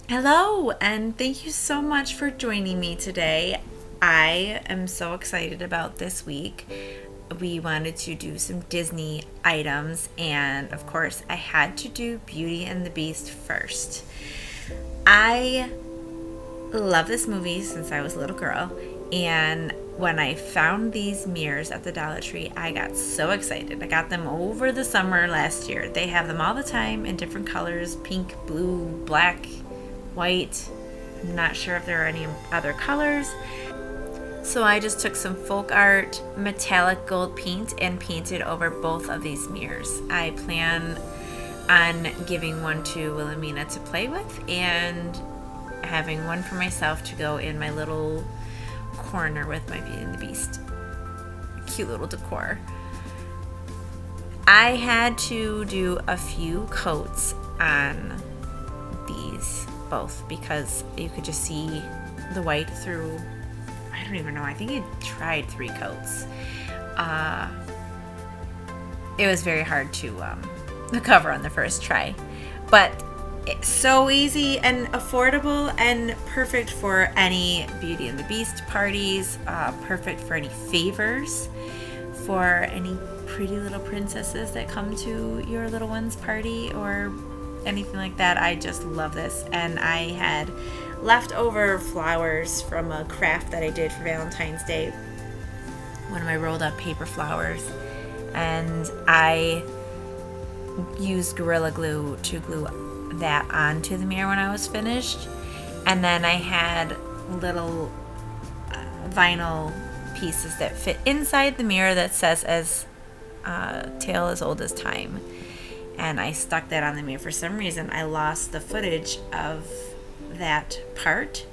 Hello, and thank you so much for joining me today. I am so excited about this week. We wanted to do some Disney items, and of course, I had to do Beauty and the Beast first. I love this movie since I was a little girl, and when I found these mirrors at the Dollar Tree, I got so excited. I got them over the summer last year. They have them all the time in different colors: pink, blue, black, white. I'm not sure if there are any other colors. So I just took some folk art metallic gold paint and painted over both of these mirrors. I plan on giving one to Wilhelmina to play with and having one for myself to go in my little corner with my Beauty and the Beast. Cute little decor. I had to do a few coats on these both because you could just see the white through. I don't even know. I think I tried 3 coats. It was very hard to cover on the first try, but it's so easy and affordable and perfect for any Beauty and the Beast parties. Perfect for any favors, for any pretty little princesses that come to your little one's party or anything like that. I just love this. And I had leftover flowers from a craft that I did for Valentine's Day, one of my rolled up paper flowers, and I used Gorilla Glue to glue that onto the mirror when I was finished. And then I had little vinyl pieces that fit inside the mirror that says as tale as old as time, and I stuck that on the mirror. For some reason I lost the footage of that part,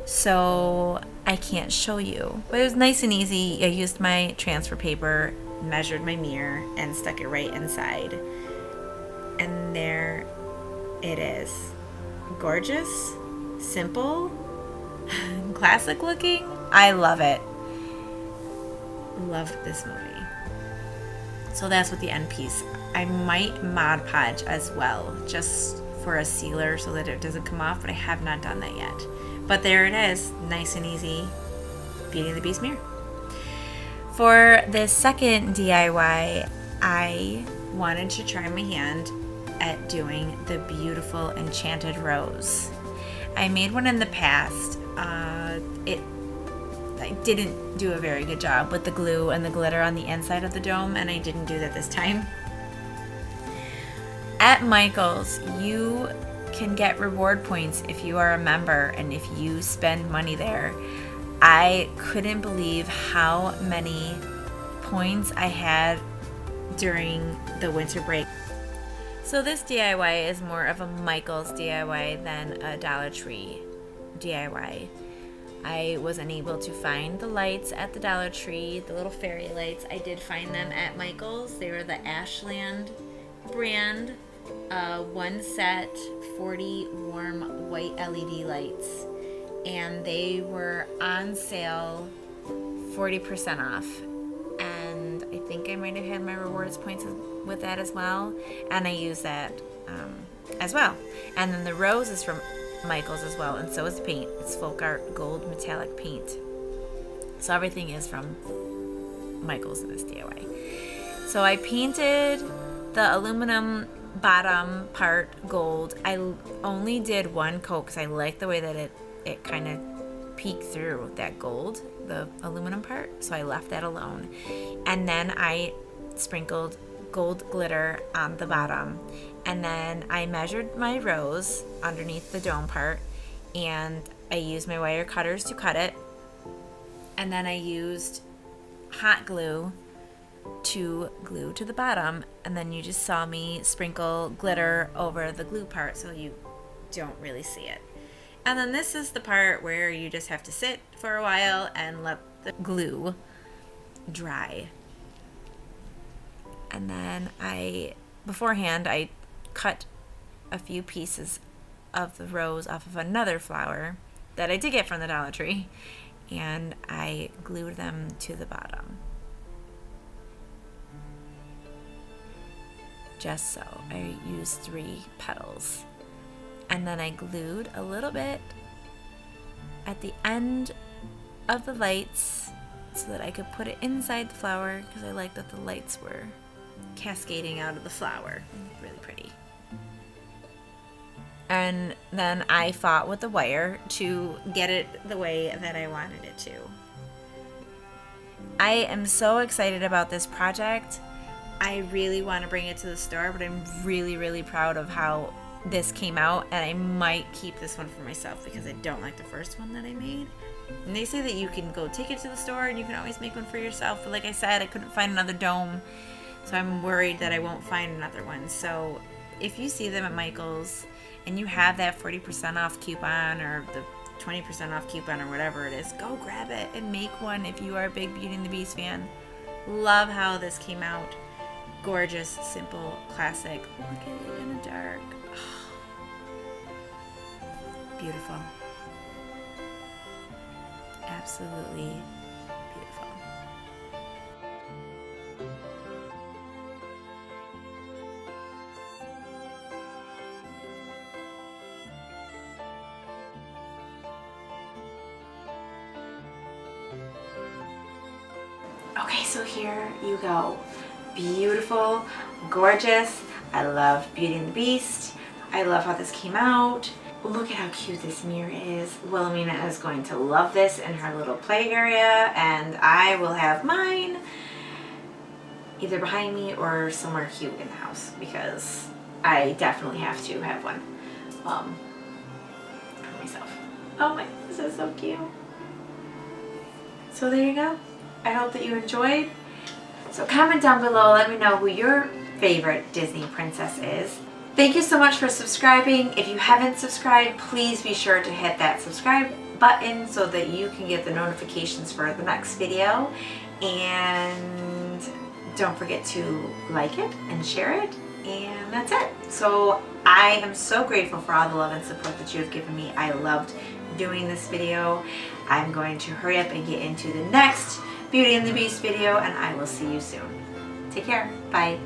so I can't show you, but it was nice and easy. I used my transfer paper, measured my mirror, and stuck it right inside, and there it is. Gorgeous, simple, classic looking. I love it. Love this movie. So that's what the end piece. I might Mod Podge as well, just for a sealer so that it doesn't come off, but I have not done that yet. But there it is, nice and easy Beauty and the Beast mirror. For the second DIY, I wanted to try my hand at doing the beautiful Enchanted rose. I made one in the past. I didn't do a very good job with the glue and the glitter on the inside of the dome, and I didn't do that this time. At Michael's, you can get reward points if you are a member and if you spend money there. I couldn't believe how many points I had during the winter break. So this DIY is more of a Michael's DIY than a Dollar Tree DIY. I was unable to find the lights at the Dollar Tree, the little fairy lights. I did find them at Michael's. They were the Ashland brand, one set, 40 warm white LED lights. And they were on sale, 40% off. And I think I might have had my rewards points with that as well. And I used that as well. And then the rose is from Michael's as well, and so is the paint. It's folk art gold metallic paint. So everything is from Michael's in this DIY. So I painted the aluminum bottom part gold. I only did one coat because I like the way that it kind of peeked through that gold, the aluminum part, so I left that alone. And then I sprinkled gold glitter on the bottom, and then I measured my rose underneath the dome part, and I used my wire cutters to cut it, and then I used hot glue to glue to the bottom, and then you just saw me sprinkle glitter over the glue part so you don't really see it. And then this is the part where you just have to sit for a while and let the glue dry. And then beforehand I cut a few pieces of the rose off of another flower that I did get from the Dollar Tree, and I glued them to the bottom. Just so. I used 3 petals. And and then I glued a little bit at the end of the lights so that I could put it inside the flower, because I liked that the lights were cascading out of the flower. Really pretty. And then I fought with the wire to get it the way that I wanted it to. I am so excited about this project. I really want to bring it to the store, but I'm really, really proud of how this came out, and I might keep this one for myself because I don't like the first one that I made. And they say that you can go take it to the store and you can always make one for yourself, but like I said, I couldn't find another dome, so I'm worried that I won't find another one. So if you see them at Michael's and you have that 40% off coupon or the 20% off coupon or whatever it is, go grab it and make one if you are a big Beauty and the Beast fan. Love how this came out. Gorgeous, simple, classic. Look at it in the dark. Beautiful. Absolutely beautiful. Okay, so here you go. Beautiful, gorgeous. I love Beauty and the Beast. I love how this came out. Look at how cute this mirror is. Wilhelmina is going to love this in her little play area, and I will have mine either behind me or somewhere cute in the house, because I definitely have to have one for myself. Oh my, this is so cute. So there you go. I hope that you enjoyed. So comment down below, let me know who your favorite Disney princess is. Thank you so much for subscribing. If you haven't subscribed, please be sure to hit that subscribe button so that you can get the notifications for the next video. And don't forget to like it and share it. And that's it. So I am so grateful for all the love and support that you have given me. I loved doing this video. I'm going to hurry up and get into the next Beauty and the Beast video, and I will see you soon. Take care. Bye.